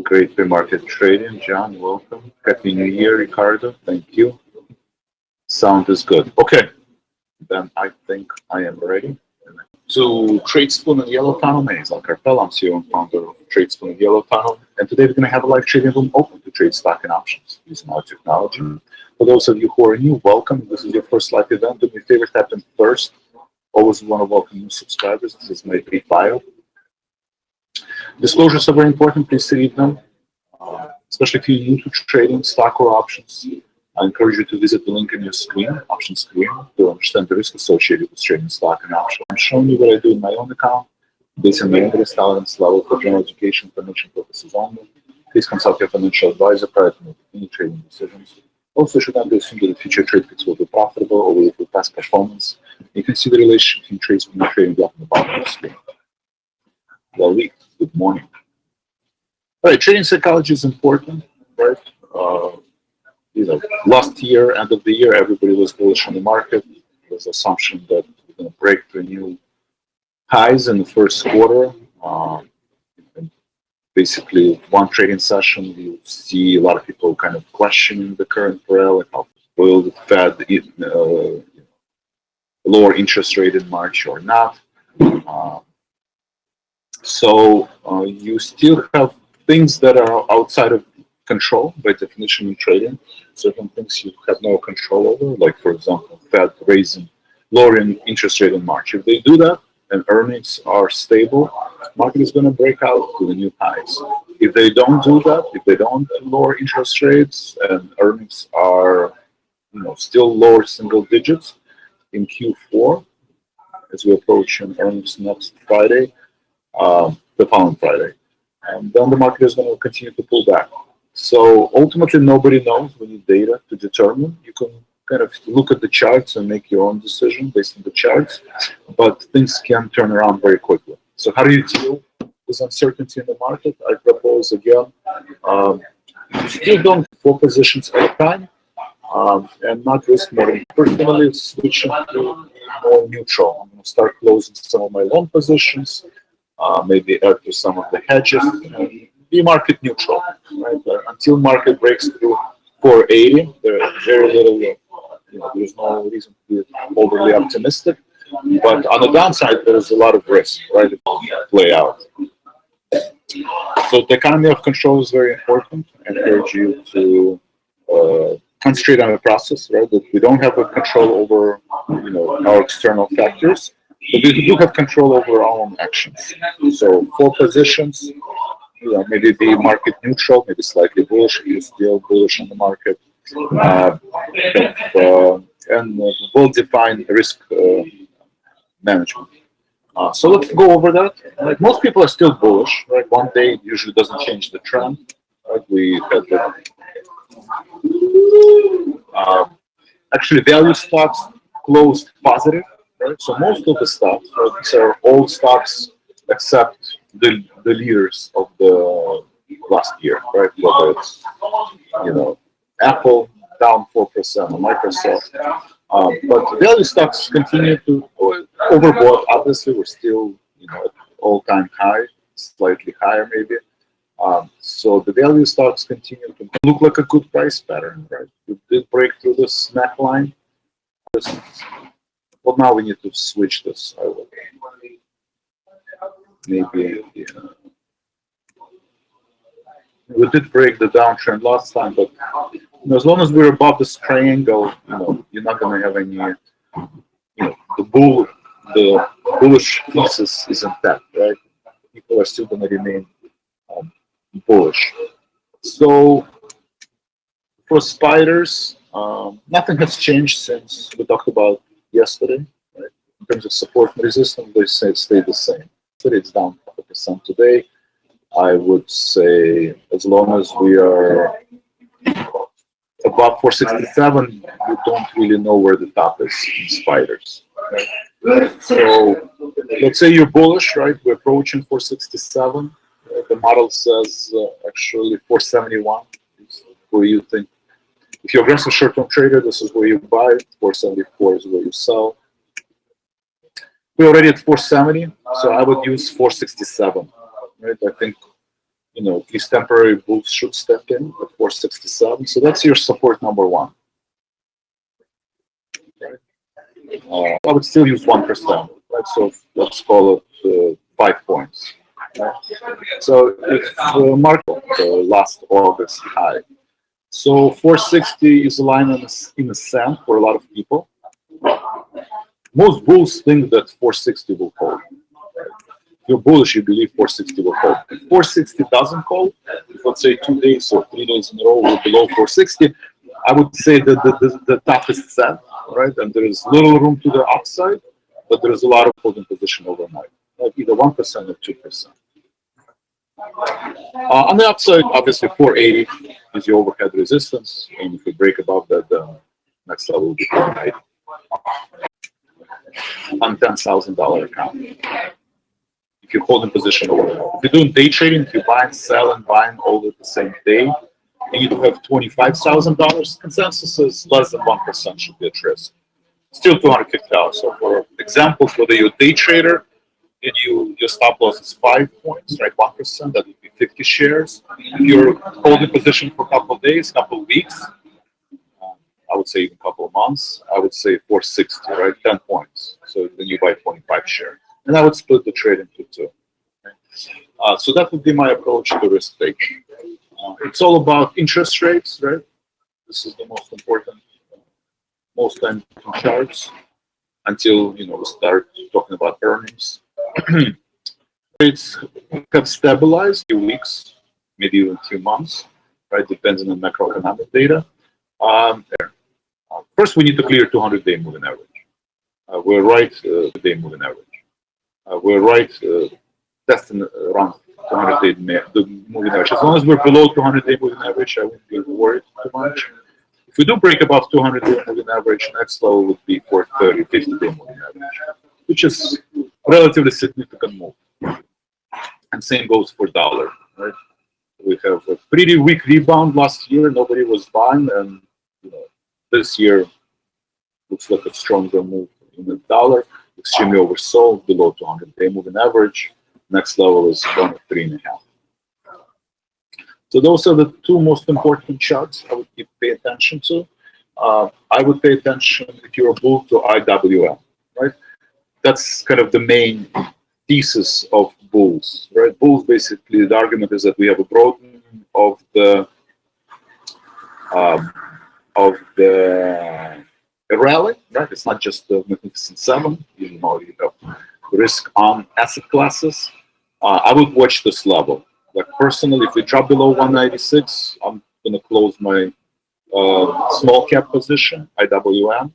Great pre-market trading, John. Welcome. Happy New Year, Ricardo. Thank you. Sound is good. Okay, then I think I am ready. To Tradespoon and Yellow Tunnel. My name is Vlad Karpel. I'm CEO and founder of Tradespoon and Yellow Tunnel. And today we're going to have a live trading room open to trade stock and options using our technology. For those of you who are new, welcome. This is your first live event. Do me a favor, tap in first. Always want to welcome new subscribers. This is my brief bio. Disclosures are very important. Please read them, especially if you're new to trading stock or options. I encourage you to visit the link in your screen, option screen, to understand the risk associated with trading stock and options. I'm showing you what I do in my own account, based on my interest tolerance level for general education information purposes only. Please consult your financial advisor prior to making any trading decisions. Also, should not be assumed that the future trade picks will be profitable or will be past performance. You can see the relationship between trades and trading block on the bottom of the screen. Well, good morning. All right, trading psychology is important, right? Last year, end of the year, everybody was bullish on the market. There was assumption that we're going to break the new highs in the first quarter. Basically, one trading session, you see a lot of people kind of questioning the current rally. Will the Fed lower interest rate in March or not? So you still have things that are outside of control by definition in trading. Certain things you have no control over, like for example, Fed lowering interest rate in March. If they do that and earnings are stable, market is going to break out to the new highs. If they don't do that, if they don't lower interest rates and earnings are still lower single digits in Q4, as we approach earnings next Friday, the following Friday, and then the market is going to continue to pull back. So ultimately, nobody knows. We need data to determine. You can kind of look at the charts and make your own decision based on the charts, but things can turn around very quickly. So how do you deal with uncertainty in the market? I propose again, you still don't 4 positions at a time and not risk more. Personally, switching to more neutral. I'm going to start closing some of my long positions, maybe add to some of the hedges, and be market neutral. Right? Until market breaks through 480, there's very little, there's no reason to be overly optimistic. But on the downside, there is a lot of risk, right, to play out. So the economy of control is very important. I encourage you to concentrate on the process, right? That we don't have a control over, our external factors, but we do have control over our own actions. So 4 positions, maybe be market neutral, maybe slightly bullish if you're still bullish on the market, and well-defined risk management. So let's go over that. Like most people are still bullish, right? One day usually doesn't change the trend. Right? We had actually value stocks closed positive, right? So most of the stocks, right, these are all stocks except the leaders of the last year, right? Whether it's Apple down 4% or Microsoft, but value stocks continue to overbought. Obviously, we're still at all-time high, slightly higher maybe. So the value stocks continue to look like a good price pattern, right? We did break through this neckline. Well, now we need to switch this. Maybe we did break the downtrend last time, but as long as we're above this triangle, you're not going to have any. The bullish thesis is intact, right? People are still going to remain bullish. So for spiders, nothing has changed since we talked about yesterday, right? In terms of support and resistance, they stay the same. It's down 5% today. I would say as long as we are above 467, you don't really know where the top is in spiders. Right? So let's say you're bullish, right? We're approaching 467. The model says actually 471 is where you think. If you're aggressive short-term trader, this is where you buy. 474 is where you sell. We're already at 470, so I would use 467. Right? I think these temporary bulls should step in at 467. So that's your support number one. Right? I would still use 1%. Right? So let's call it 5 points. Right? So if market last August high, so 460 is a line in the sand for a lot of people. Most bulls think that 460 will hold. If you're bullish, you believe 460 will hold. If 460 doesn't hold, if let's say 2 days or 3 days in a row we're below 460, I would say that the top is set, right? And there is little room to the upside, but there is a lot of holding position overnight, like either 1% or 2%. On the upside, obviously 480 is your overhead resistance, and if we break above that, the next level will be 490 on $10,000 account. If you're holding position overnight, if you're doing day trading, if you buy and sell and buying all at the same day, and you do have $25,000, consensus is less than 1% should be at risk. Still $250. So for example, whether you're a day trader and your stop loss is 5 points, right? 1%, that would be 50 shares. If you're holding position for a couple of days, couple of weeks, I would say even a couple of months, I would say 460, right? 10 points. So then you buy 25 shares. And I would split the trade into two. Okay? So that would be my approach to risk taking. It's all about interest rates, right? This is the most important, most time charts until we start talking about earnings. Rates have stabilized a few weeks, maybe even a few months, right? Depending on macroeconomic data. First, we need to clear 200-day moving average. We're right, day moving average. We're right, testing around 200-day moving average. As long as we're below 200-day moving average, I wouldn't be worried too much. If we do break above 200-day moving average, next level would be 430, 50-day moving average, which is relatively significant move. And same goes for dollar, right? We have a pretty weak rebound last year. Nobody was buying, and this year looks like a stronger move in the dollar. Extremely oversold, below 200-day moving average. Next level is 103.5. So those are the two most important charts I would pay attention to. I would pay attention, if you're a bull, to IWM, right? That's kind of the main thesis of bulls, right? Bulls, basically, the argument is that we have a broadening of the rally, right? It's not just the Magnificent Seven. You have risk on asset classes. I would watch this level. Like personally, if we drop below 196, I'm going to close my small cap position, IWM.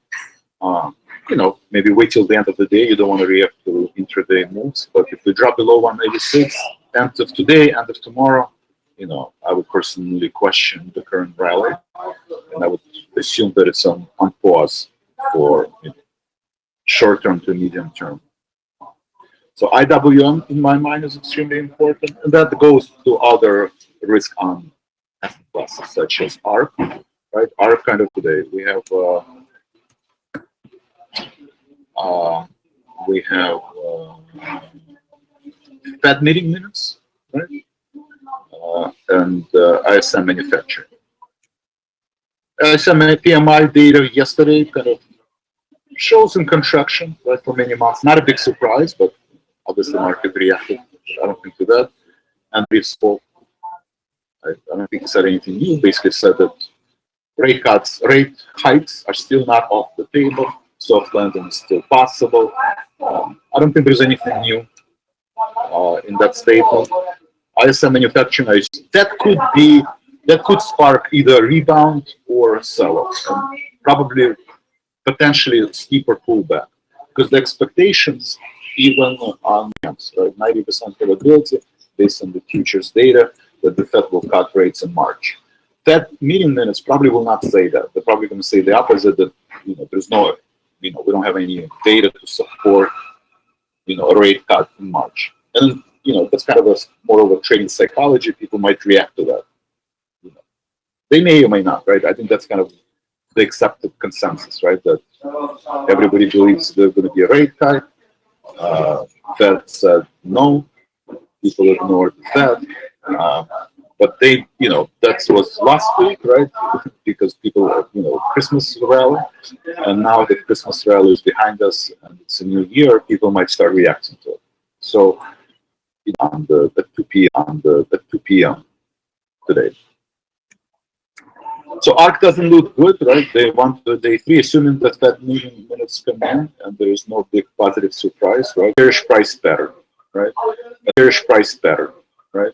Maybe wait till the end of the day. You don't want to react to intraday moves. But if we drop below 196, end of today, end of tomorrow, I would personally question the current rally, and I would assume that it's on pause for short term to medium term. So IWM, in my mind, is extremely important, and that goes to other risk on asset classes such as ARC, right? ARC kind of today we have Fed meeting minutes, right? And ISM manufacturing. ISM PMI data yesterday kind of shows some contraction, right, for many months. Not a big surprise, but obviously the market reacted, I don't think, to that. And we spoke, I don't think he said anything new, basically said that rate hikes are still not off the table. Soft landing is still possible. I don't think there's anything new in that statement. ISM manufacturing, that could spark either a rebound or a sell-off, and probably potentially a steeper pullback, because the expectations, even on 90% probability based on the futures data, that the Fed will cut rates in March. Fed meeting minutes probably will not say that. They're probably going to say the opposite, that there's no, we don't have any data to support a rate cut in March. And that's kind of more of a trading psychology. People might react to that. They may or may not, right? I think that's kind of the accepted consensus, right? That everybody believes there's going to be a rate cut. Fed said no. People ignored the Fed. But they, that was last week, right? Because people, Christmas rally, and now the Christmas rally is behind us, and it's a new year. People might start reacting to it. So, on the at 2 p.m. today. So ARK doesn't look good, right? They want the day 3, assuming that Fed meeting minutes come in and there is no big positive surprise, right? Bearish price pattern, right? Bearish price pattern, right?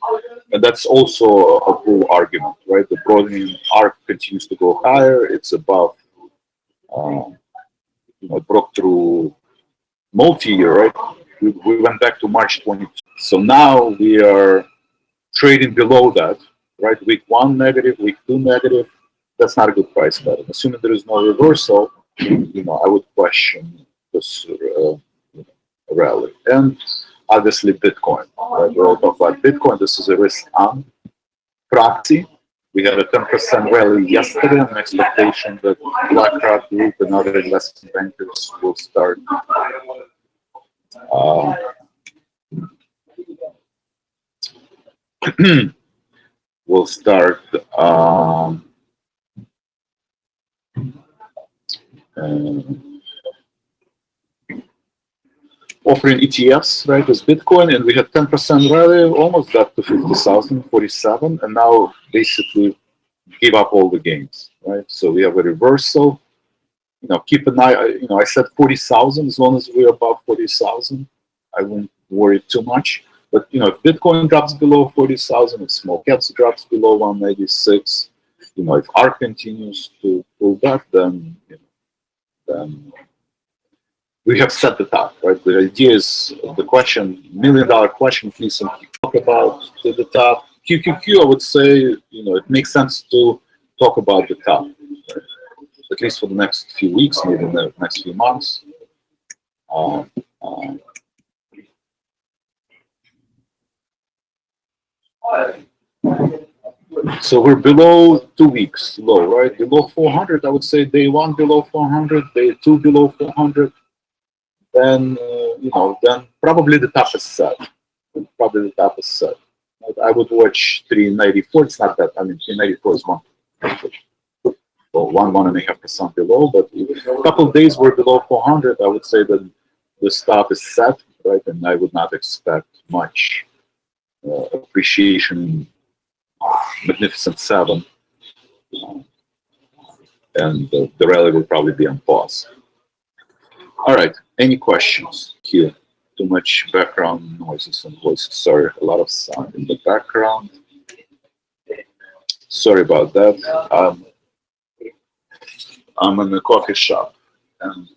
And that's also a bull argument, right? The broadening ARK continues to go higher. It's above, broke through multi-year, right? We went back to March 22. So now we are trading below that, right? Week 1 negative, week 2 negative. That's not a good price pattern. Assuming there is no reversal, I would question this rally. And obviously Bitcoin, right? We're all talking about Bitcoin. This is a risk on proxy. We had a 10% rally yesterday, an expectation that BlackRock Group and other investment bankers will start offering ETFs, right, as Bitcoin, and we had 10% rally, almost got to 50,000, 47, and now basically gave up all the gains, right? So we have a reversal. Keep an eye. I said 40,000. As long as we're above 40,000, I wouldn't worry too much. But if Bitcoin drops below 40,000, if small caps drops below 196, if ARK continues to pull back, then we have set the top, right? The idea is the question, $1 million question, please talk about the top. QQQ, I would say, it makes sense to talk about the top, right? At least for the next few weeks, maybe in the next few months. So we're below 2 weeks low, right? Below 400, I would say day 1 below 400, day 2 below 400. Then, then probably the top is set. Probably the top is set. I would watch 394. It's not that. 394 is 1.5% below. But if a couple of days we're below 400, I would say that the stop is set, right? And I would not expect much appreciation. Magnificent 7, and the rally will probably be on pause. All right, any questions here? Too much background noises and voices. Sorry, a lot of sound in the background. Sorry about that. I'm in a coffee shop, and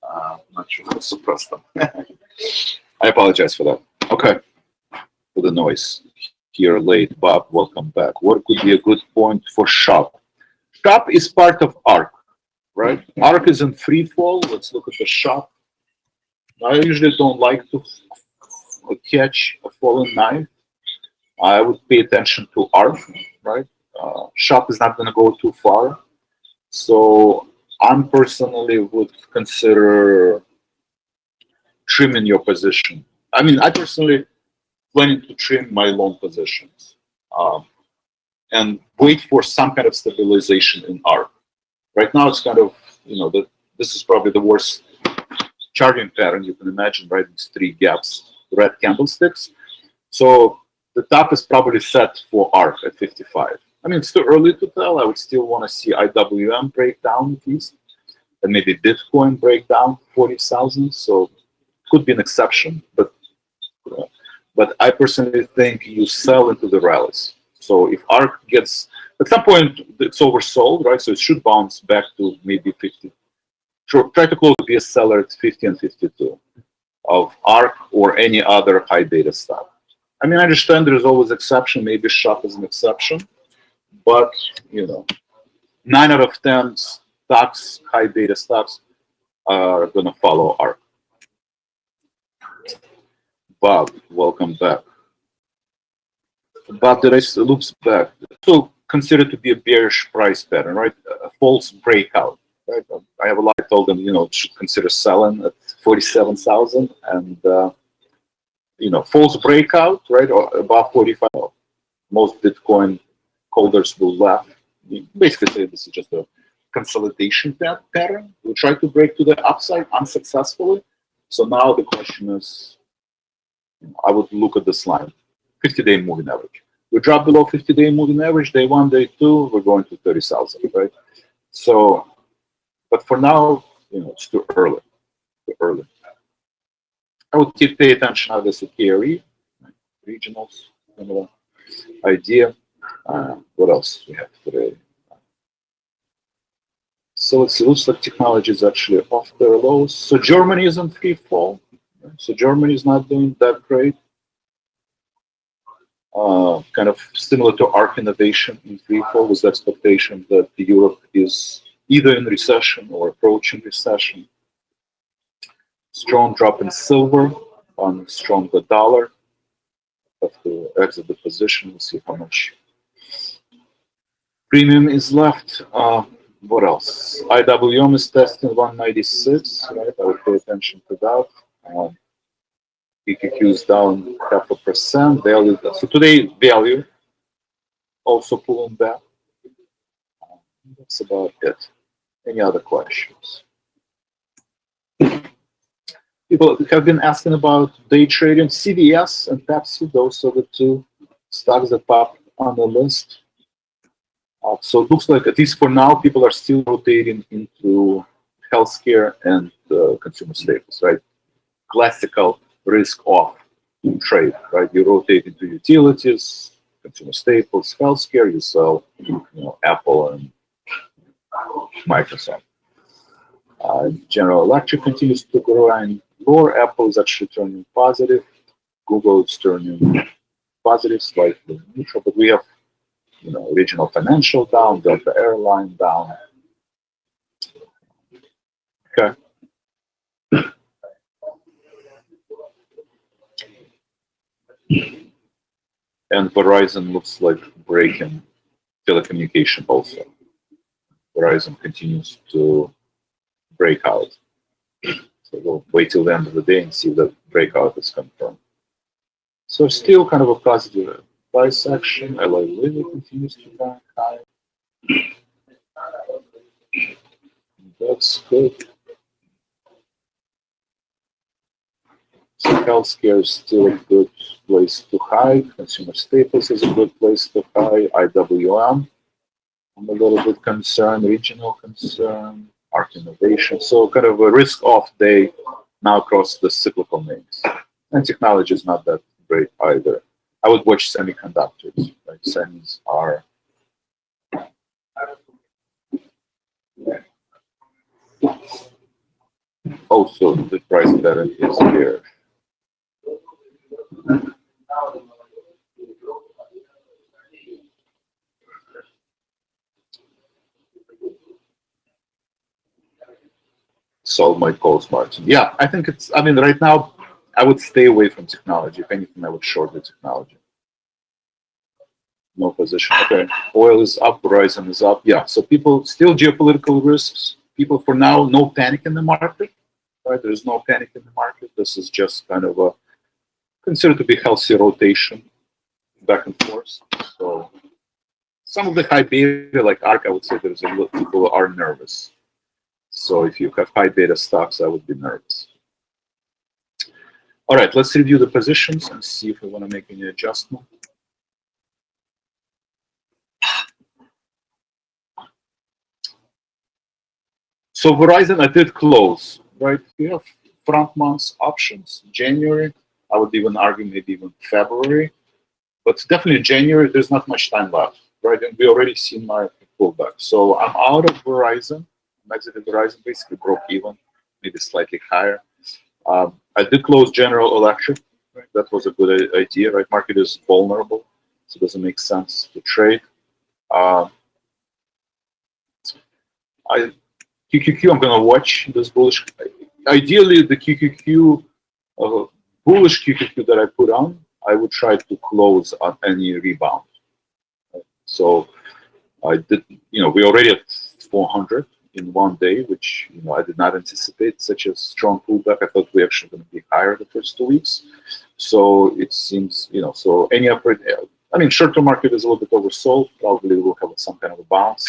I'm not sure how to suppress them. I apologize for that. Okay, for the noise. Here late, Bob, welcome back. What could be a good point for SHOP? SHOP is part of ARK, right? ARK is in free fall. Let's look at the SHOP. I usually don't like to catch a falling knife. I would pay attention to ARK, right? SHOP is not going to go too far. So I personally would consider trimming your position. I personally planning to trim my long positions and wait for some kind of stabilization in ARK. Right now, it's kind of, this is probably the worst charting pattern you can imagine, right? These 3 gaps, red candlesticks. So the top is probably set for ARK at 55. It's too early to tell. I would still want to see IWM break down at least, and maybe Bitcoin break down 40,000. So could be an exception, but I personally think you sell into the rallies. So if ARK gets, at some point, it's oversold, right? So it should bounce back to maybe 50. Try to close to be a seller at 50 and 52 of ARK or any other high beta stock. I understand there's always exception. Maybe SHOP is an exception. But, 9 out of 10 stocks, high beta stocks, are going to follow ARK. Bob, welcome back. Bob, looks back. So considered to be a bearish price pattern, right? A false breakout, right? I have a lot. I told them, should consider selling at 47,000, and false breakout, right, or above 45. most Bitcoin holders will laugh. We basically say this is just a consolidation pattern. We try to break to the upside unsuccessfully. So now the question is, I would look at this line, 50-day moving average. We drop below 50-day moving average, day 1, day 2, we're going to 30,000, right? So, but for now, it's too early. I would pay attention how this KRE, regionals, similar idea. What else we have today? So it looks like technology is actually off their lows. So Germany is in free fall. So Germany is not doing that great. Kind of similar to ARC Innovation in free fall, with the expectation that Europe is either in recession or approaching recession. Strong drop in silver on stronger dollar. Have to exit the position. We'll see how much premium is left. What else? IWM is testing 196, right? I would pay attention to that. PQQ is down 0.5%. Value. So today, value also pulling back. That's about it. Any other questions? People have been asking about day trading. CVS and Pepsi, those are the two stocks that pop on the list. So it looks like, at least for now, people are still rotating into healthcare and consumer staples, right? Classical risk-off trade, right? You rotate into utilities, consumer staples, healthcare. You sell, Apple and Microsoft. General Electric continues to grow, and lower. Apple is actually turning positive. Google is turning positive, slightly neutral, but we have, Regional Financial down, Delta Airline down. Okay. And Verizon looks like breaking telecommunication also. Verizon continues to break out. So we'll wait till the end of the day and see if the breakout is confirmed. So still kind of a positive price action. LA Live continues to rank high. That's good. So healthcare is still a good place to hide. Consumer staples is a good place to hide. IWM, I'm a little bit concerned. Regional concern. ARC Innovation. So kind of a risk-off day now across the cyclical names. And technology is not that great either. I would watch semiconductors. Right? Semis are also the price pattern is here. Solve my calls margin. Yeah, I think right now, I would stay away from technology. If anything, I would short the technology. No position. Okay. Oil is up, Verizon is up. Yeah, so people, still geopolitical risks. People, for now, no panic in the market. Right? There's no panic in the market. This is just kind of a considered to be healthy rotation back and forth. So some of the high beta, like ARC, I would say there's a lot of people who are nervous. So if you have high beta stocks, I would be nervous. All right, let's review the positions and see if we want to make any adjustment. So Verizon, I did close, right? We have front months options. January, I would even argue maybe even February. But definitely January, there's not much time left, right? And we already seen my pullback. So I'm out of Verizon. I'm exited Verizon, basically broke even, maybe slightly higher. I did close General Electric. Right? That was a good idea, right? Market is vulnerable, so it doesn't make sense to trade. QQQ, I'm going to watch this bullish. Ideally, the QQQ, bullish QQQ that I put on, I would try to close on any rebound. So I did, we already at 400 in one day, which I did not anticipate such a strong pullback. I thought we actually going to be higher the first 2 weeks. So it seems, so any upward, I mean, short-term market is a little bit oversold. Probably we'll have some kind of a bounce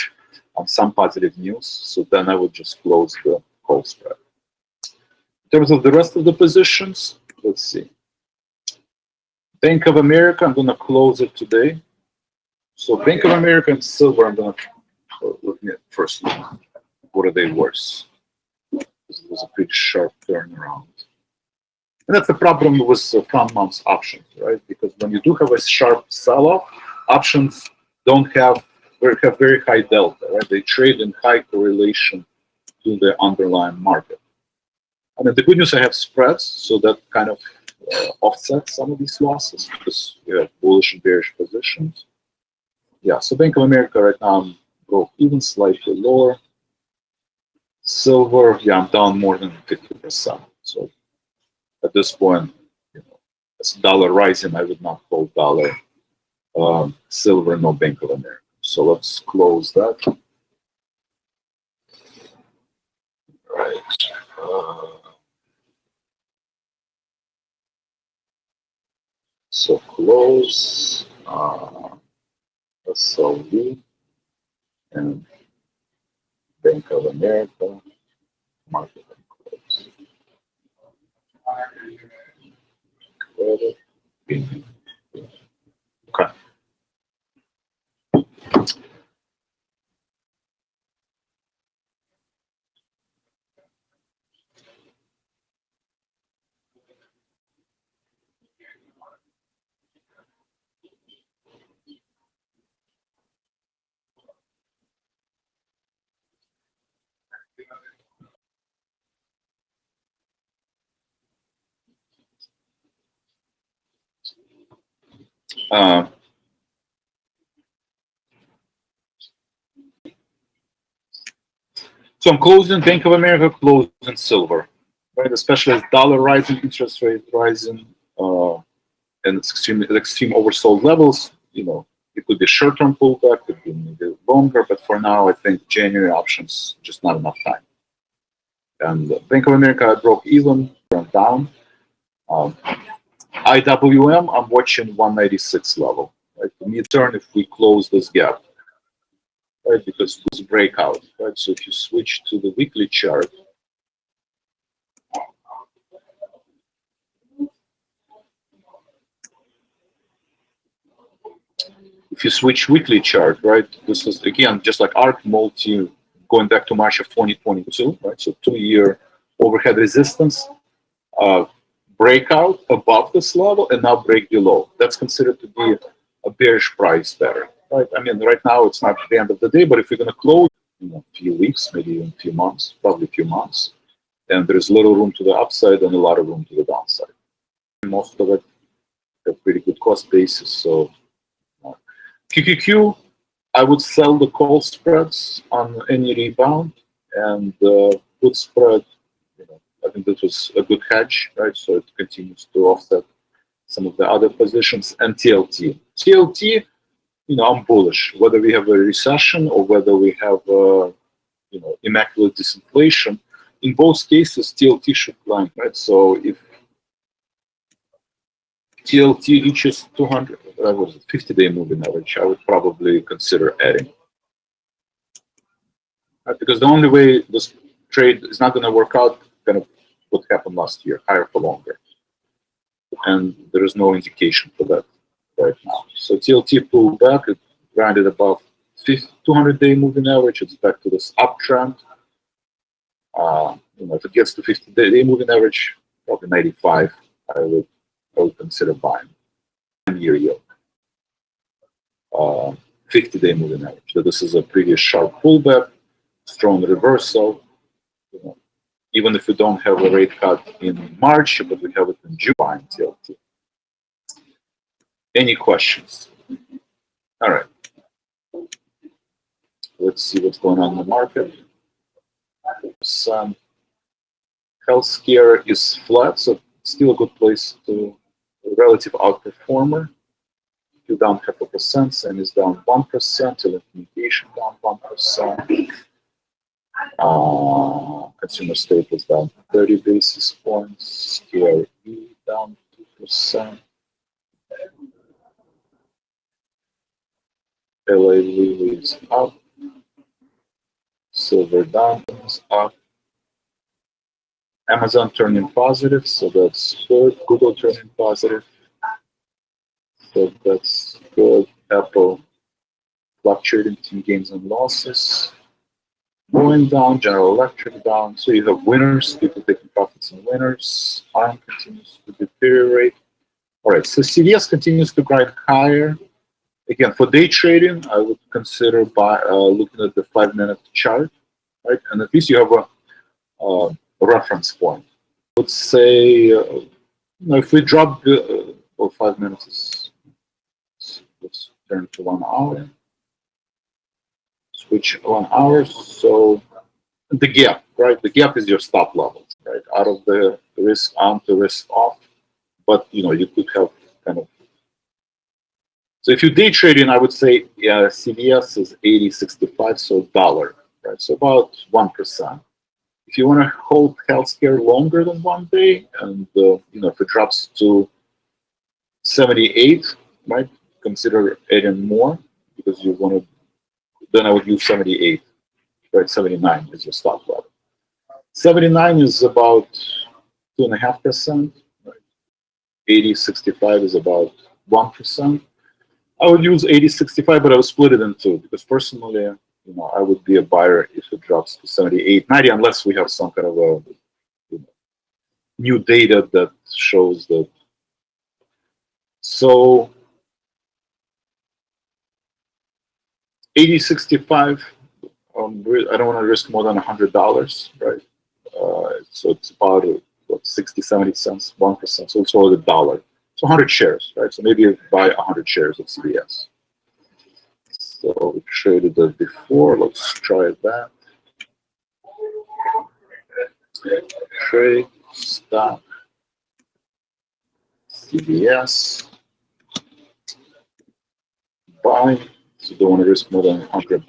on some positive news. So then I would just close the call spread. In terms of the rest of the positions, let's see. Bank of America, I'm going to close it today. So Bank of America and silver, I'm going to look at first. What are they worse? This was a pretty sharp turnaround. And that's the problem with front months options, right? Because when you do have a sharp sell-off, options don't have very high delta, right? They trade in high correlation to the underlying market. I mean, the good news, I have spreads, so that kind of offsets some of these losses because we have bullish and bearish positions. Yeah, so Bank of America right now broke even, slightly lower. Silver, yeah, I'm down more than 50%. So at this point, as dollar rising, I would not hold dollar, silver, no Bank of America. So let's close that. Right. So close SLV and Bank of America, market and close. Credit. Okay. So I'm closing Bank of America, closing silver, right? Especially as dollar rising, interest rate rising, and it's extreme oversold levels. It could be short-term pullback, it could be maybe longer, but for now, I think January options just not enough time. And Bank of America broke even, went down. IWM, I'm watching 196 level. Right? The mid-turn, if we close this gap, right? Because it's breakout, right? So if you switch to the weekly chart, right? This is again just like ARC multi going back to March of 2022, right? So 2-year overhead resistance, breakout above this level, and now break below. That's considered to be a bearish price better, right? I mean, right now it's not the end of the day, but if we're going to close in a few weeks, maybe even a few months, probably a few months, and there's little room to the upside and a lot of room to the downside. Most of it have pretty good cost basis. So QQQ, I would sell the call spreads on any rebound, and good spread. I think this was a good hedge, right? So it continues to offset some of the other positions. And TLT, I'm bullish. Whether we have a recession or whether we have, immaculate disinflation, in both cases, TLT should climb, right? So if TLT reaches 200, 50-day moving average, I would probably consider adding. Right? Because the only way this trade is not going to work out, kind of what happened last year, higher for longer. And there is no indication for that right now. So TLT pulled back, it grounded above 200-day moving average, it's back to this uptrend. If it gets to 50-day moving average, probably 95, I would consider buying. 1-year yield. 50-day moving average. So this is a pretty sharp pullback, strong reversal. Even if we don't have a rate cut in March, but we have it in June, buying TLT. Any questions? All right. Let's see what's going on in the market. Healthcare is flat, so still a good place to relative outperformer. You down 0.5%, SEM is down 1%, telecommunication down 1%. Consumer staples down 30 basis points, KRE down 2%. LA Lily is up. Silver Diamond is up. Amazon turning positive, so that's good. Google turning positive, so that's good. Apple fluctuating between gains and losses. Going down, General Electric down. So you have winners, people taking profits and winners. ARM continues to deteriorate. All right, so CVS continues to grind higher. Again, for day trading, I would consider by looking at the 5-minute chart, right? And at least you have a reference point. Let's say, if we drop the 5 minutes, let's turn to 1 hour. Switch 1 hour. So the gap, right? The gap is your stop level, right? Out of the risk on to risk off. But you could have kind of. So if you day trading, I would say CVS is 80.65, so dollar, right? So about 1%. If you want to hold healthcare longer than 1 day, and if it drops to 78, right? Consider adding more because you want to. Then I would use 78, right? 79 is your stop level. 79 is about 2.5%. Right? 80.65 is about 1%. I would use 80.65, but I would split it in two because personally, I would be a buyer if it drops to 78, 90, unless we have some kind of a new data that shows that. So 80.65. I don't want to risk more than $100, right? So it's about 60, 70 cents, 1%. So it's all $1. So 100 shares, right? So maybe you buy 100 shares of CVS. So we traded that before. Let's try that. Trade, stop, CVS, buy. So you don't want to risk more than $100.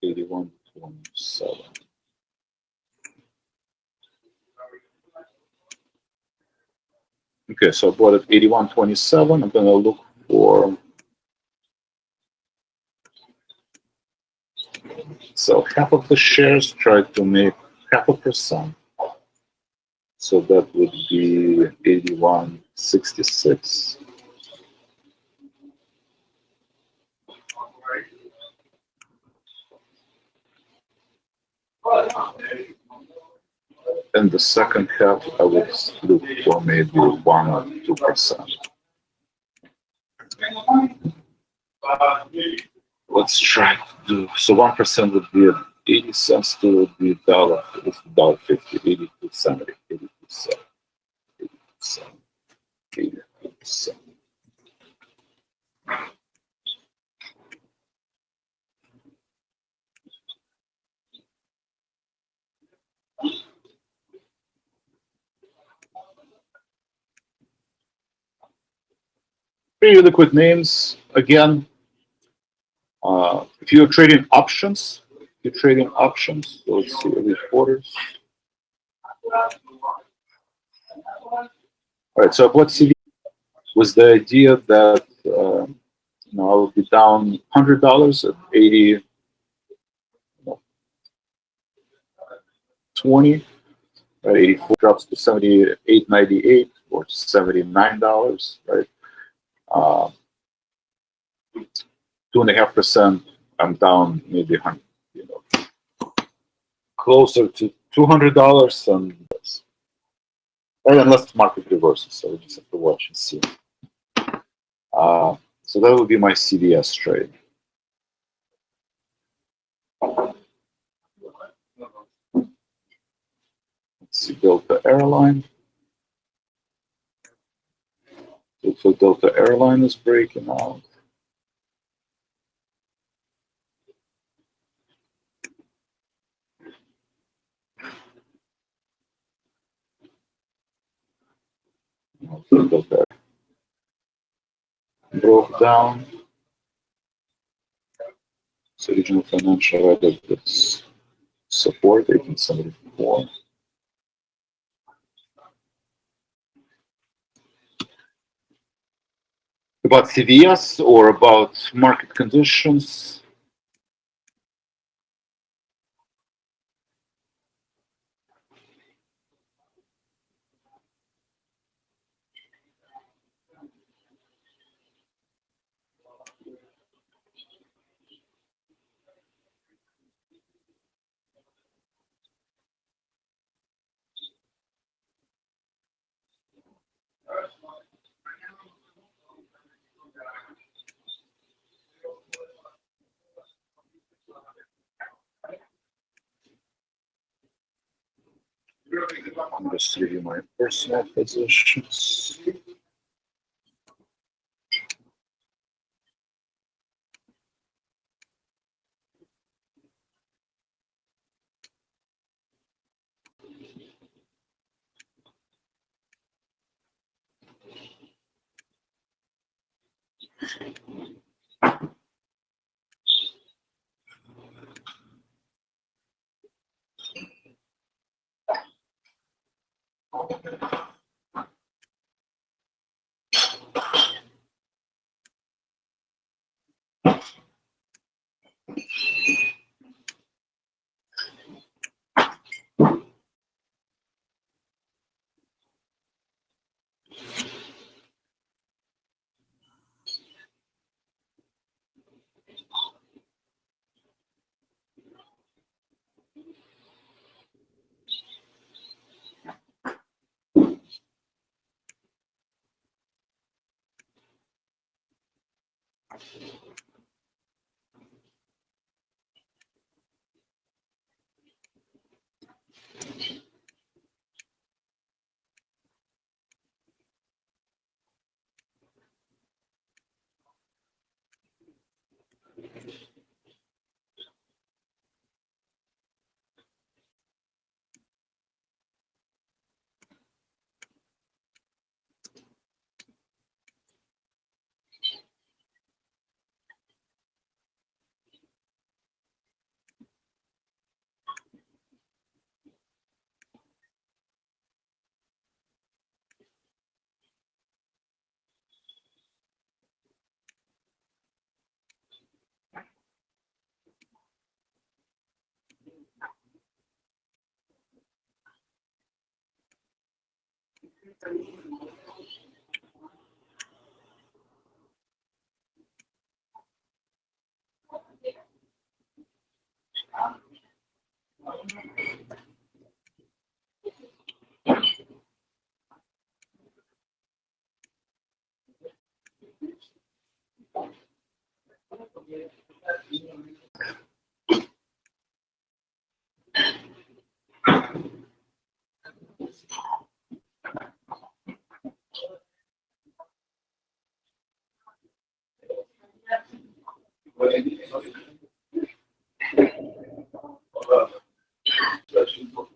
$81.27. Okay, so I bought at $81.27. I'm going to look for. So half of the shares, try to make 0.5%. So that would be 81.66. And the second half, I would look for maybe 1 or 2%. Let's try to do. So 1% would be 80 cents to would be $1.50, 82.70, 82.70, 82.70, 82.70. Pretty liquid names again. If you're trading options, so let's see reporters. All right, so what CV was the idea that I'll be down $100 at 80, 20, 84 drops to 78.98 or $79, right? 2.5%. I'm down maybe closer to $200 and this. Right, unless the market reverses, so we just have to watch and see. So that would be my CVS trade. Let's see, Delta Airline. So Delta Airline is breaking out. Delta broke down. So regional financial added this support 1874. about CVS or about market conditions? I'm just review my personal positions.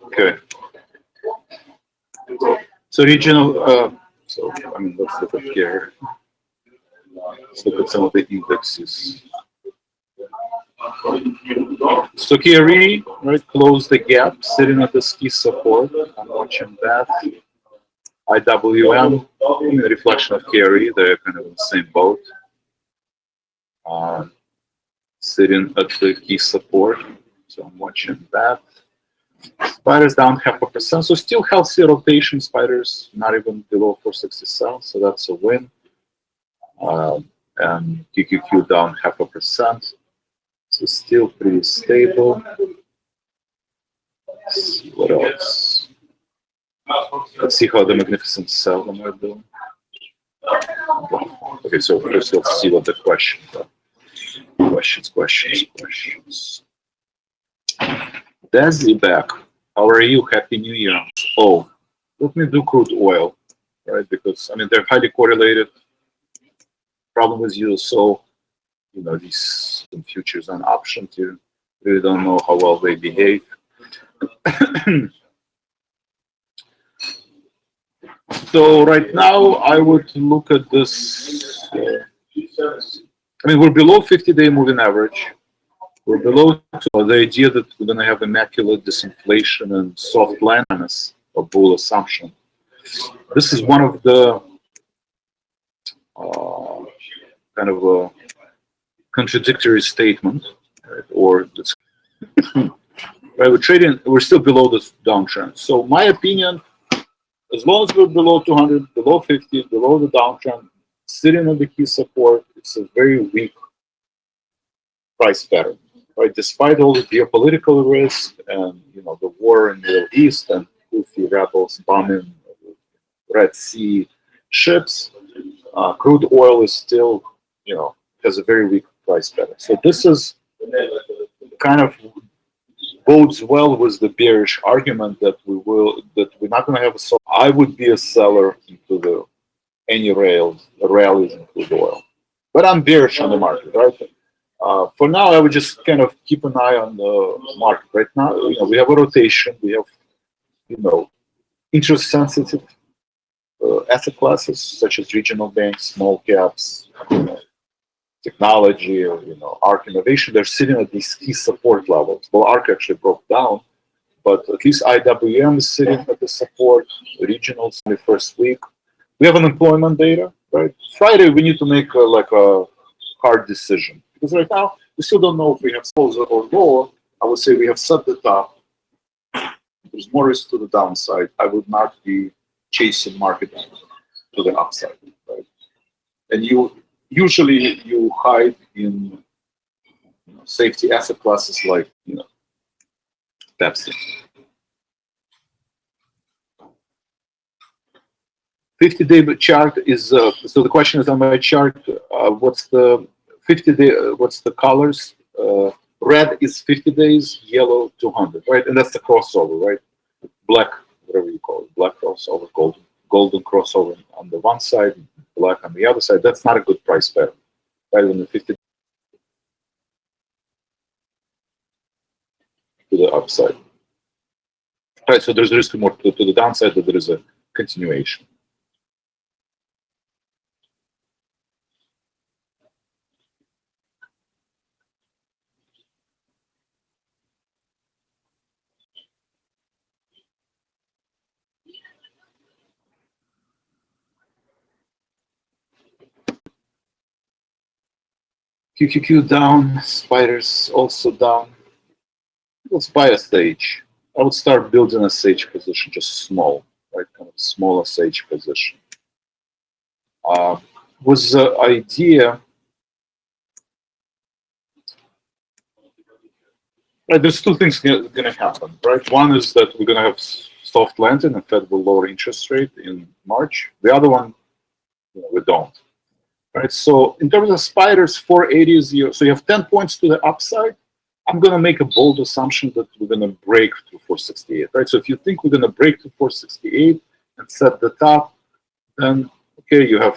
Okay. So regional, so I mean, let's look at here. Let's look at some of the indexes. So KRE, right, closed the gap, sitting at this key support. I'm watching that. IWM, a reflection of KRE, they're kind of in the same boat. Sitting at the key support, so I'm watching that. Spiders down 0.5%, so still healthy rotation. Spiders not even below 467, so that's a win. And QQQ down 0.5%, so still pretty stable. Let's see what else. Let's see how the Magnificent Seven are doing. Okay, so first let's see what the questions are. Questions. Desi back. How are you? Happy New Year. Oh, let me do crude oil, right? Because I mean they're highly correlated. Problem is you so you know these futures and options, you really don't know how well they behave. So right now I would look at this. I mean we're below 50-day moving average. We're below the idea that we're going to have immaculate disinflation and soft landness or bull assumption. This is one of the kind of a contradictory statement, right? Or it's right, we're trading, we're still below this downtrend. So my opinion, as long as we're below 200, below 50, below the downtrend, sitting on the key support, it's a very weak price pattern, right? Despite all the geopolitical risk and the war in the Middle East and Houthi rebels bombing Red Sea ships, crude oil is still, has a very weak price pattern. So this is kind of bodes well with the bearish argument that we're not going to have a. So I would be a seller into any rallies in crude oil, but I'm bearish on the market, right? For now, I would just kind of keep an eye on the market. Right now, we have a rotation. We have, interest sensitive asset classes such as regional banks, small caps, technology, or ARC innovation. They're sitting at these key support levels. Well, ARC actually broke down, but at least IWM is sitting at the support. Regionals in the first week. We have unemployment data, right? Friday, we need to make a hard decision because right now we still don't know if we have closer or lower. I would say we have set the top. There's more risk to the downside. I would not be chasing market to the upside, right? And usually you hide in safety asset classes like Pepsi. 50-day chart is so the question is on my chart. What's the 50-day? What's the colors? Red is 50 days, yellow 200, right? And that's the crossover, right? Black, whatever you call it, black crossover, golden crossover on the one side, black on the other side. That's not a good price pattern, right? When the 50 to the upside, right? So there's risk more to the downside, that there is a continuation. QQQ down, spiders also down. Let's buy a stage. I would start building a stage position, just small, right? Kind of smaller stage position. Was the idea, right? There's two things going to happen, right? One is that we're going to have soft landing and Fed will lower interest rate in March. The other one, we don't. Right, so in terms of spiders, 480 is so you have 10 points to the upside. I'm going to make a bold assumption that we're going to break to 468, right? So if you think we're going to break to 468 and set the top, then okay, you have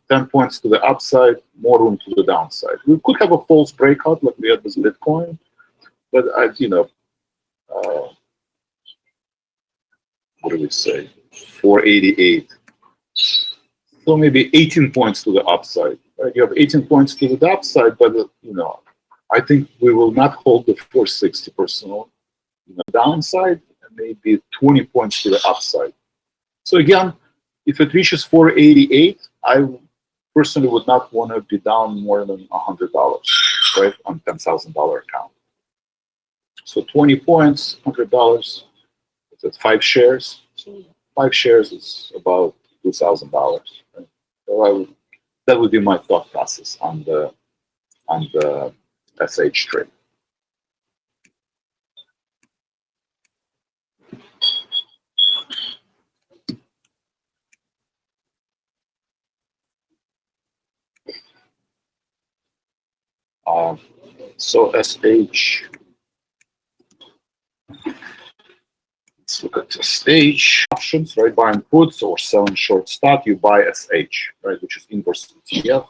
10 points to the upside, more room to the downside. We could have a false breakout like we had with Bitcoin, but what do we say? 488. So maybe 18 points to the upside. Right? You have 18 points to the upside, but I think we will not hold the 460 personal downside, and maybe 20 points to the upside. So again, if it reaches 488, I personally would not want to be down more than $100, right, on $10,000 account. So 20 points, $100. That's 5 shares. So 5 shares is about $2,000. Right? So that would be my thought process on the SH trade. So SH. Let's look at the stage options, right? Buying puts or selling short stock, you buy SH, right? Which is inverse ETF.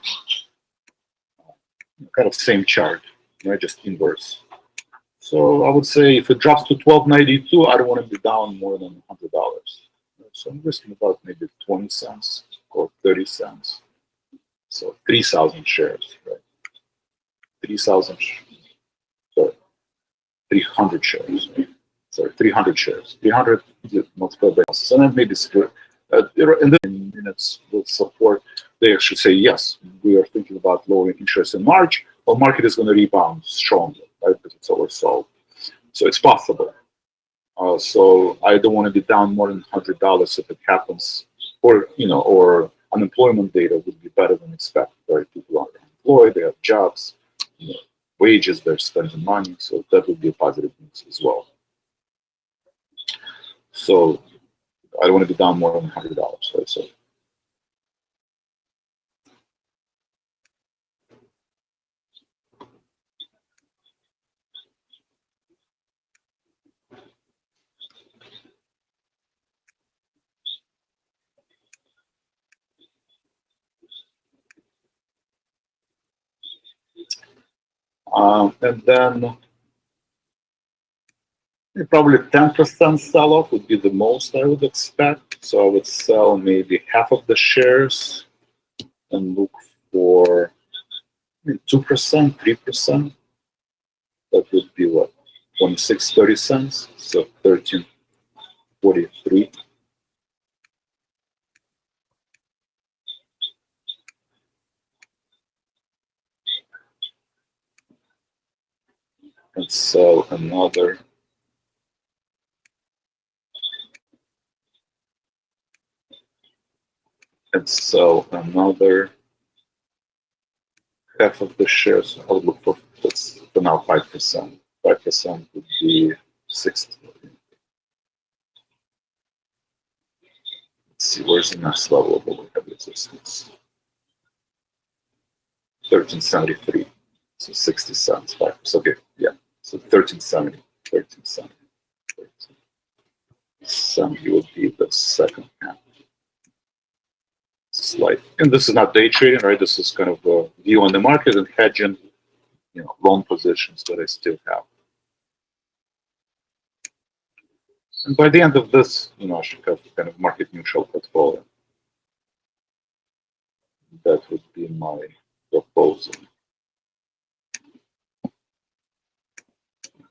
Kind of same chart, right? Just inverse. So I would say if it drops to 1292, I don't want to be down more than $100. So I'm risking about maybe 20 cents or 30 cents. So 3,000 shares, right? 3,000, sorry, 300 shares. Right? Sorry, 300 shares. 300 multiple balances, and then maybe split. And then minutes will support. they actually say, yes, we are thinking about lowering interest in March, well, market is going to rebound strongly, right? Because it's oversold. So it's possible. So I don't want to be down more than $100 if it happens, or or unemployment data would be better than expected. Right? People are employed, they have jobs, wages, they're spending money, so that would be a positive news as well. So I don't want to be down more than $100. Right? So. And then probably 10% sell-off would be the most I would expect. So I would sell maybe half of the shares and look for 2%, 3%. That would be what? 26.30 cents. So 13.43. And sell another. And sell another half of the shares. I would look for now 5%. 5% would be 60. Let's see, where's the next level of overhead resistance? 1373. So 60 cents, 5%. Okay, yeah. So 1370. 1370. 1370 would be the second half. Slight, and this is not day trading, right? This is kind of a view on the market and hedging, loan positions that I still have. And by the end of this, I should have kind of market neutral portfolio. That would be my proposal.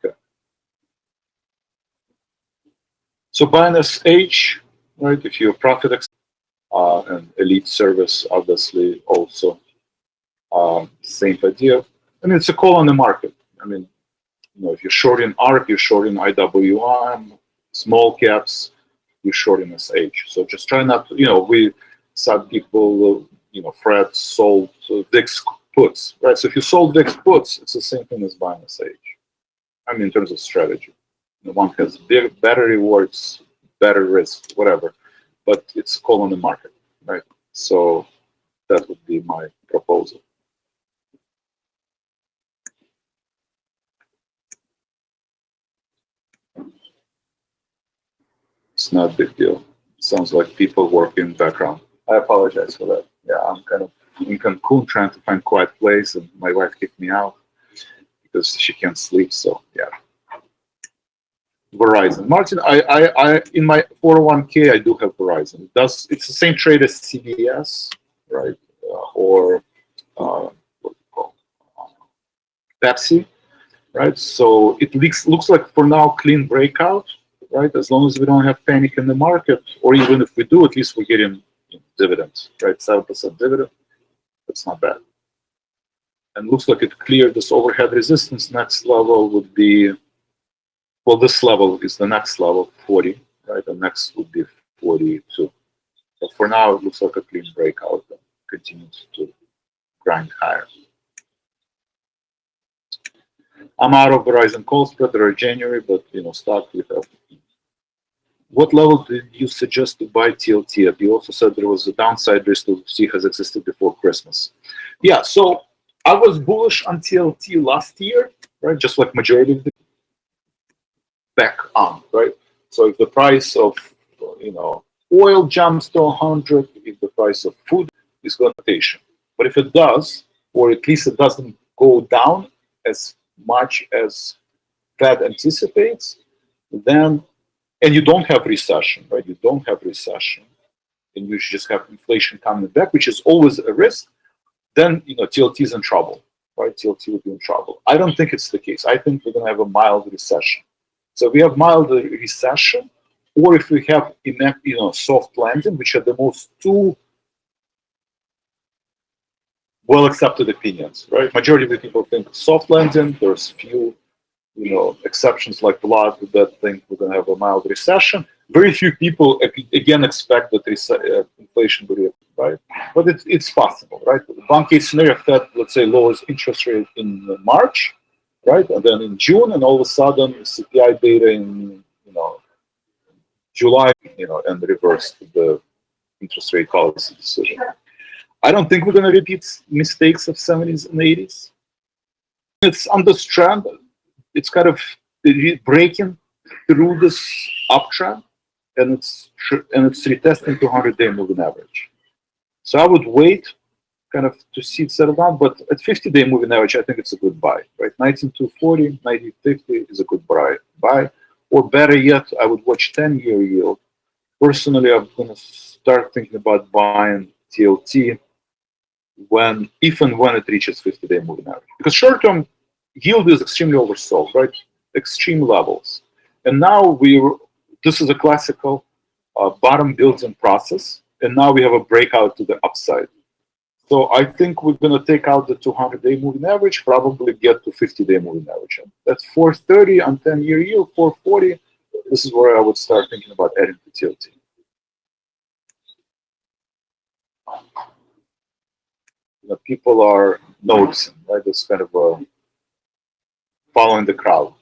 Okay. So buy an SH, right? If you're profit and elite service, obviously also same idea. I mean, it's a call on the market. I mean, if you're shorting ARC, you're shorting IWM, small caps, you're shorting SH. So just try not to, some people, Fred sold VIX puts, right? So if you sold VIX puts, it's the same thing as buying SH. I mean, in terms of strategy, one has better rewards, better risk, whatever, but it's a call on the market, right? So that would be my proposal. It's not a big deal. Sounds like people working in the background. I apologize for that. Yeah, I'm kind of in Cancun trying to find a quiet place, and my wife kicked me out because she can't sleep. So yeah. Verizon, Martin. I in my 401k I do have Verizon. It's the same trade as CVS, right? Or what do you call Pepsi, right? So it looks like for now clean breakout, right? As long as we don't have panic in the market, or even if we do, at least we're getting dividends, right? 7% dividend. That's not bad. And looks like it cleared this overhead resistance. Next level would be, well, this level is the next level, 40, right? The next would be 42. But for now, it looks like a clean breakout and continues to grind higher. I'm out of Verizon call spread. There are January, but stock we have. What level did you suggest to buy TLT at? You also said there was a downside risk to see has existed before Christmas. Yeah, so I was bullish on TLT last year, right? Just like majority of the back on, right? So if the price of oil jumps to 100, if the price of food is going to rotation. But if it does, or at least it doesn't go down as much as Fed anticipates, then, and you don't have recession, right? You don't have recession, and you just have inflation coming back, which is always a risk. Then TLT is in trouble, right? TLT will be in trouble. I don't think it's the case. I think we're going to have a mild recession. So if we have mild recession, or if we have soft landing, which are the most two well accepted opinions, right? Majority of the people think soft landing. There's few, exceptions like Vlad that think we're going to have a mild recession. Very few people again expect that inflation will be right, but it's possible, right? The one case scenario, Fed, let's say, lowers interest rate in March, right, and then in June, and all of a sudden CPI data in July, and reverse the interest rate policy decision. I don't think we're going to repeat mistakes of 70s and 80s. It's on this trend. It's kind of breaking through this uptrend, and it's retesting 200-day moving average. So I would wait, kind of, to see it settle down. But at 50-day moving average, I think it's a good buy, right? 19,240, 1950 is a good buy. Or better yet, I would watch 10-year yield. Personally, I'm going to start thinking about buying TLT if and when it reaches 50-day moving average. Because short-term yield is extremely oversold, right? Extreme levels. And now this is a classical bottom building process. And now we have a breakout to the upside. So I think we're going to take out the 200-day moving average, probably get to 50-day moving average. That's 430 on 10-year yield, 440. This is where I would start thinking about adding to TLT. People are noticing, right? It's kind of following the crowd.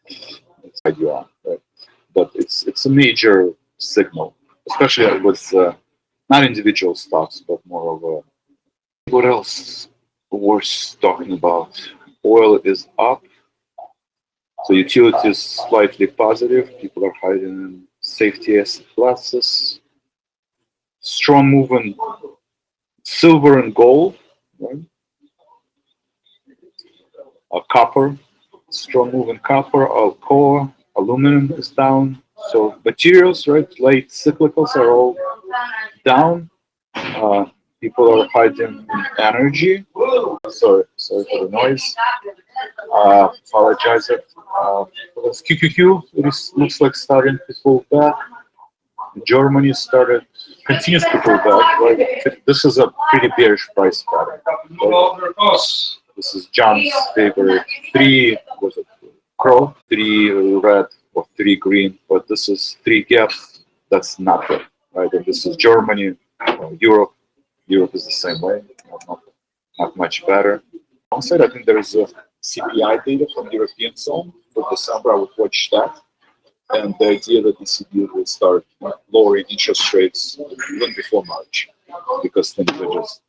It's idea, right? But it's a major signal, especially with not individual stocks, but more of a. What else worth talking about? Oil is up, so utility is slightly positive. People are hiding in safety asset classes. Strong movement, silver and gold, right? Copper, strong move in copper. Alcoa, aluminum is down. So materials, right? Late cyclicals are all down. People are hiding in energy. Sorry for the noise. Apologize for this. QQQ, it looks like starting to pull back. Germany continues to pull back. Right? This is a pretty bearish price pattern. Right? This is John's favorite. 3 red or 3 green, but this is 3 gaps. That's not good, right? And this is Germany, Europe. Europe is the same way. Not much better. Downside, I think there is a CPI data from the European zone for December. I would watch that. And the idea that the ECB will start lowering interest rates even before March, because things are just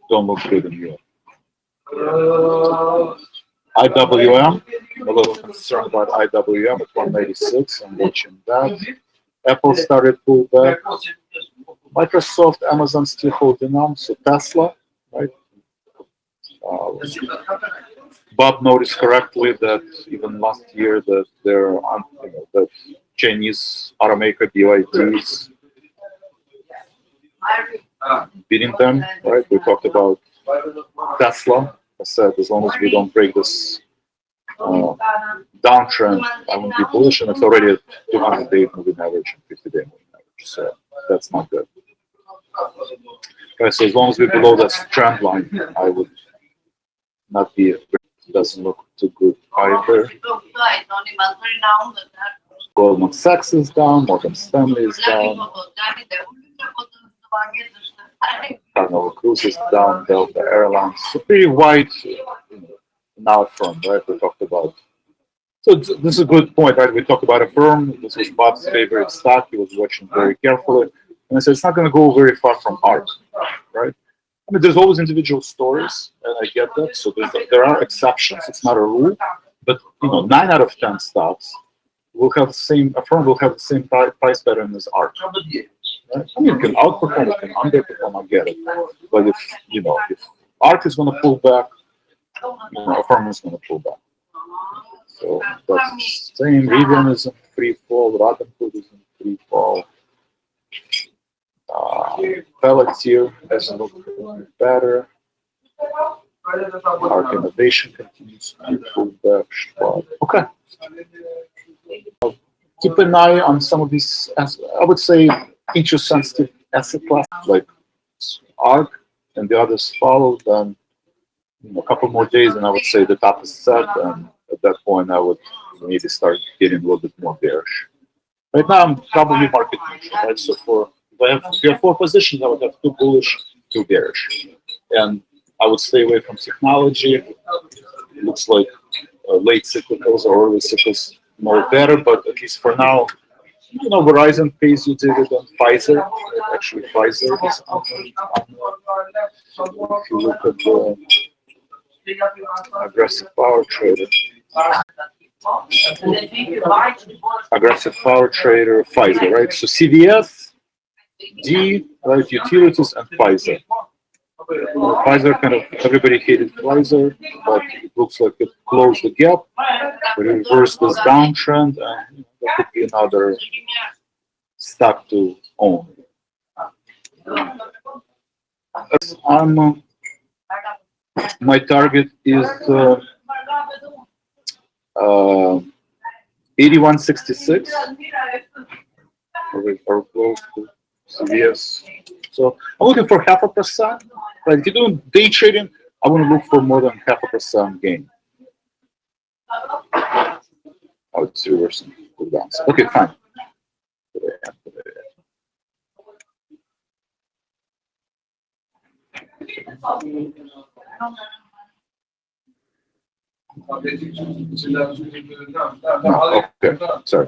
don't look good in Europe. IWM, a little concerned about IWM at 196. I'm watching that. Apple started pull back. Microsoft, Amazon still holding on. So Tesla, right? Bob noticed correctly that even last year that that Chinese automaker BYD is beating them, right? We talked about Tesla. I said as long as we don't break this downtrend, I won't be bullish, and it's already at 200-day moving average and 50-day moving average. So that's not good. Okay, so as long as we're below that trend line, I would not be. Doesn't look too good either. Goldman Sachs is down. Morgan Stanley is down. Carnival Cruise is down. Delta Airlines. So pretty wide now firm, right? We talked about. So this is a good point, right? We talked about a firm. This was Bob's favorite stock. He was watching very carefully, and I said it's not going to go very far from ARK, right? I mean, there's always individual stories, and I get that. So there are exceptions. It's not a rule, but 9 out of 10 stocks will have the same. A firm will have the same price pattern as ARK. Right? I mean, it can outperform, it can underperform. I get it, but if ARK is going to pull back, a firm is going to pull back. So that's the same. Rivian is in free fall. Robinhood is in free fall. Pelletier doesn't look better. ARK Innovation continues to pull back. Okay. Keep an eye on some of these, I would say, interest-sensitive asset classes like ARK and the others follow, then a couple more days, and I would say the top is set, and at that point, I would maybe start getting a little bit more bearish. Right now, I'm probably market neutral, right? So if you have 4 positions, I would have 2 bullish, 2 bearish, and I would stay away from technology. It looks like late cyclicals or early cyclicals more better, but at least for now, Verizon pays you dividend. Pfizer, actually Pfizer is if you look at the aggressive power trader. Aggressive power trader, Pfizer, right? So CVS, D, right, utilities, and Pfizer. Pfizer kind of, everybody hated Pfizer, but it looks like it closed the gap, but it reversed this downtrend, and that could be another stock to own. My target is 81.66, or close to CVS. So I'm looking for 0.5%. Right? If you're doing day trading, I want to look for more than 0.5% gain. Oh, it's reversing. Okay, fine. Okay, sorry.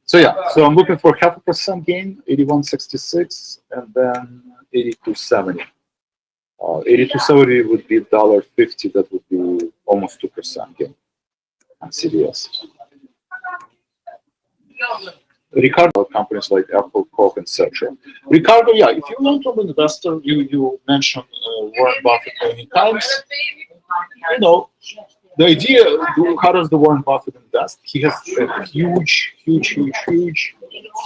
So I'm looking for 0.5% gain, 81.66, and then 82.70. 82.70 would be $1.50. That would be almost 2% gain on CVS. Ricardo, companies like Apple, Coke, etc. Ricardo, yeah, if you're a long-term investor, you mentioned Warren Buffett many times. The idea, how does the Warren Buffett invest? He has a huge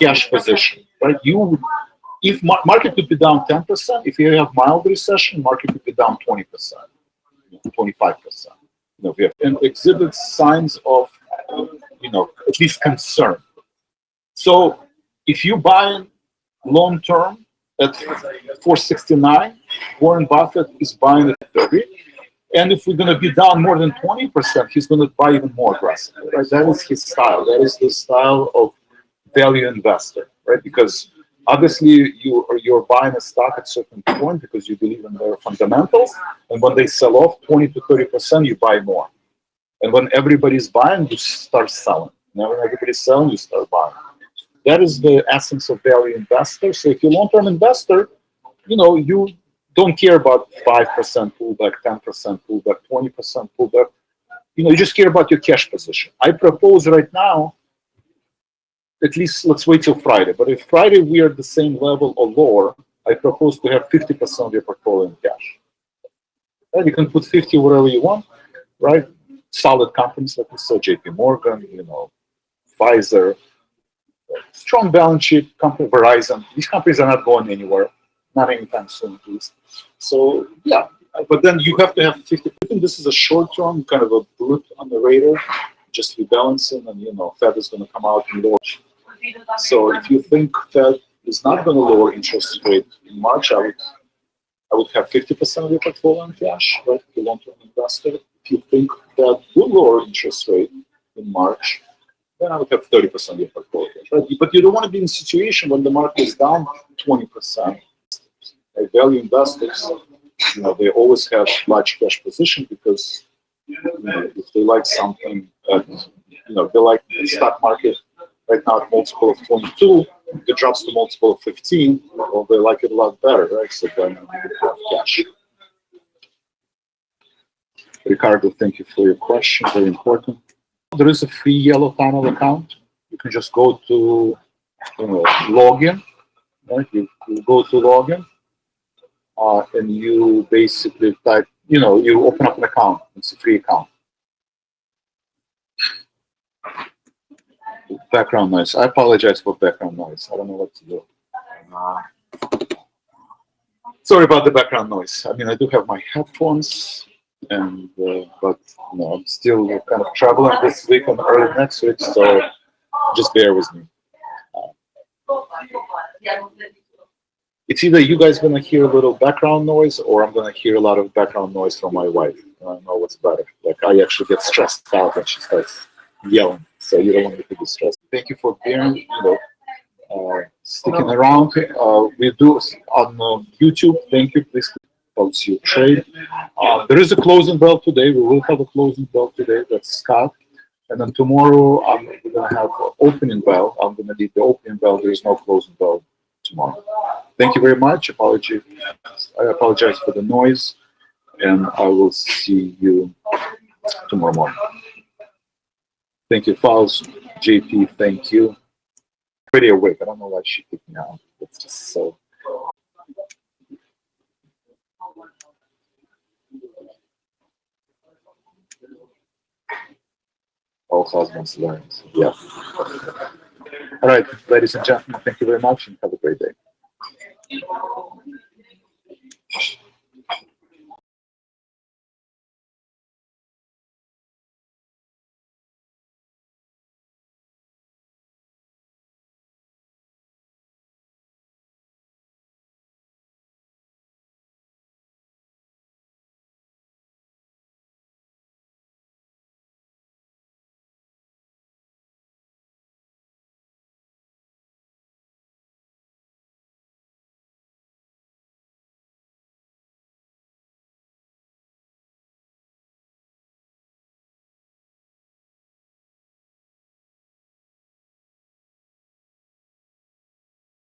cash position, right? If market could be down 10%, if you have mild recession, market could be down 20%, 25%. We have and exhibits signs of, at least concern. So if you buy long term at 469, Warren Buffett is buying at 30. And if we're going to be down more than 20%, he's going to buy even more aggressively, right? That is his style. That is the style of value investor, right? Because obviously you're buying a stock at a certain point because you believe in their fundamentals. And when they sell off 20 to 30%, you buy more. And when everybody's buying, you start selling. And when everybody's selling, you start buying. That is the essence of value investor. So if you're a long-term investor, you don't care about 5% pullback, 10% pullback, 20% pullback. You just care about your cash position. I propose right now, at least let's wait till Friday. But if Friday we are at the same level or lower, I propose to have 50% of your portfolio in cash. And you can put 50 wherever you want, right? Solid companies like we saw, JP Morgan, Pfizer, strong balance sheet company, Verizon. These companies are not going anywhere. Not anytime soon, at least. So, yeah, but then you have to have 50. I think this is a short-term kind of a blip on the radar, just rebalancing, and Fed is going to come out and lower. So, if you think Fed is not going to lower interest rate in March, I would have 50% of your portfolio in cash, right? If you want to invest it. If you think Fed will lower interest rate in March, then I would have 30% of your portfolio, right? But you don't want to be in a situation when the market is down 20%. Value investors, they always have large cash position because if they like something, they like the stock market right now at multiple of 22, if it drops to multiple of 15, well, they like it a lot better, right? So then you have cash. Ricardo, thank you for your question. Very important. There is a free yellow panel account. You can just go to login, right? You go to login. And you basically type, you open up an account. It's a free account. Background noise. I apologize for background noise. I don't know what to do. Sorry about the background noise. I mean, I do have my headphones, and but I'm still kind of traveling this week and early next week, so just bear with me. it's either you guys gonna hear a little background noise, or I'm gonna hear a lot of background noise from my wife. I don't know what's better. Like, I actually get stressed out when she starts yelling, so you don't want me to be stressed. Thank you for being, sticking around. We do on YouTube. Thank you. Please helps you trade. There is a closing bell today. We will have a closing bell today. That's Scott. And then tomorrow we're gonna have an opening bell. I'm gonna leave the opening bell. There is no closing bell tomorrow. Thank you very much. I apologize for the noise, and I will see you tomorrow morning. Thank you, Faust, JP. Thank you. Pretty awake. I don't know why she kicked me out. It's just so. All husbands learn. Yeah. All right, ladies and gentlemen, thank you very much, and have a